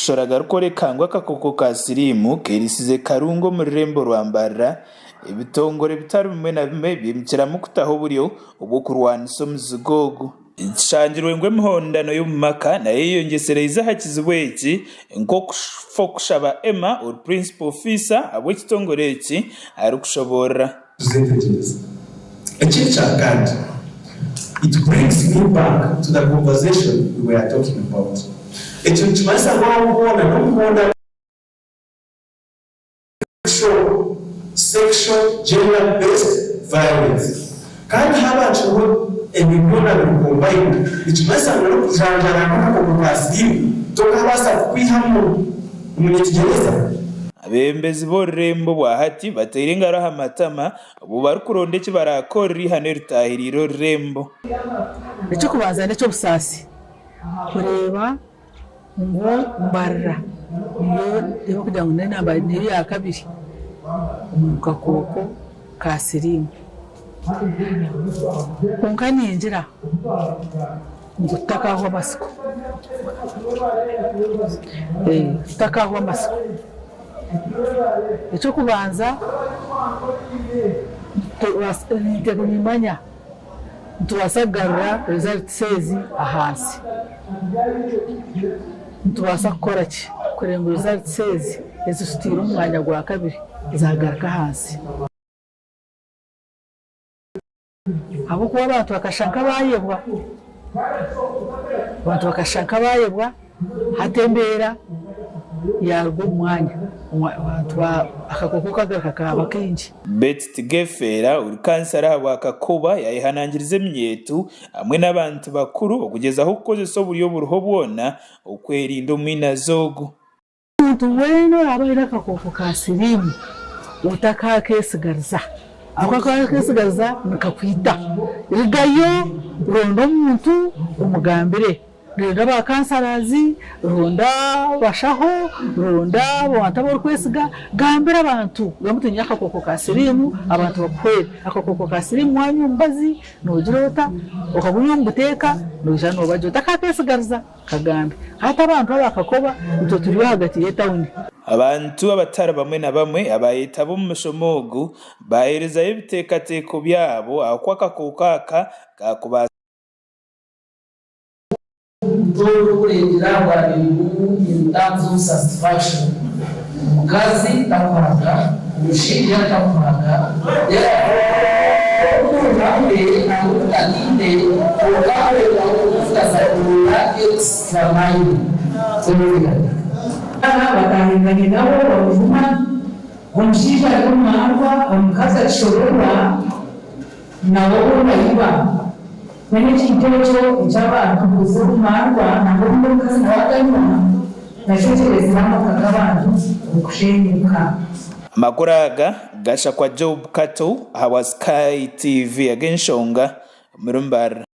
shoraga rukore kangwa Akakooko ka Sirimu kerisize karungo mu rurembo rwa Mbarara ibitongore bitari bimwe na bimwe bimukira mu kutaho buriyo ubwo kurwanisa omuzigogo ikishangirwe ngwe mihondano yo maka na kyongyesereize hakizibweki nko kushaba Emma or principal officer abo kitongore eki ari kushobora it brings me back to the conversation we were talking about. Sexual, gender-based violence. Can't have a mihondano combined. It must have no Okujanjara capacity to have us a prehamu mwenyegereza. Abembezi b'orurembo bwa hati batera ingaraho amatama ubu bari kuronda eki barakora ihane ritahiriro rurembo icyo kubanza n'icyo busasi kureba ngo Mbarara niyo kugira ngo namba niyo ya kabiri Akakooko ka Sirimu konka ninjira ngutakaho amasiko takaho amasiko icyo kubanza tuwasanyimanya tuwasagarura result says ahasi tuwasa gukora ki kurenga result says ezisutira umwanya gwa kabiri izagaruka hasi abo kuba abantu bakashanka bayebwa hatembera yarwo umwanya Akakooko kagaruka kaba kenshi Betty Gefera uri kansara wa Akakoba yayihanangirize myetu hamwe n'abantu bakuru okugezaho kukozesa oburyo buruho bwona okwerinda omwina zogo umuntu weno abaira Akakooko ka Sirimu utakakesigarza akakesigarza nikakwita irigayo rondo omuntu omugambire ronda ba kansarazi ronda bashaho ronda abantu abakwesiga gambira abantu gamutinya Akakooko ka Sirimu abantu bakwere Akakooko ka Sirimu wanyumbazi nojirota okabunya mbuteka nojano bajota kakesigarza kagambe hata abantu abakakoba ito turi hagati y'etown abantu abatara bamwe na bamwe abayita bo mushomogu bahereza ibitekateko byabo akwa Akakooko aka kakuba in terms of satisfaction. Mukazi takwanga, mushinja takwanga, Mwenye chitocho chaba kuzuru marwa na ngondo kazi waganwa na shote lezamo kagabantu ukushenyuka Makuraga gasha kwa Job Kato hawa Sky TV agenshonga Mbarara.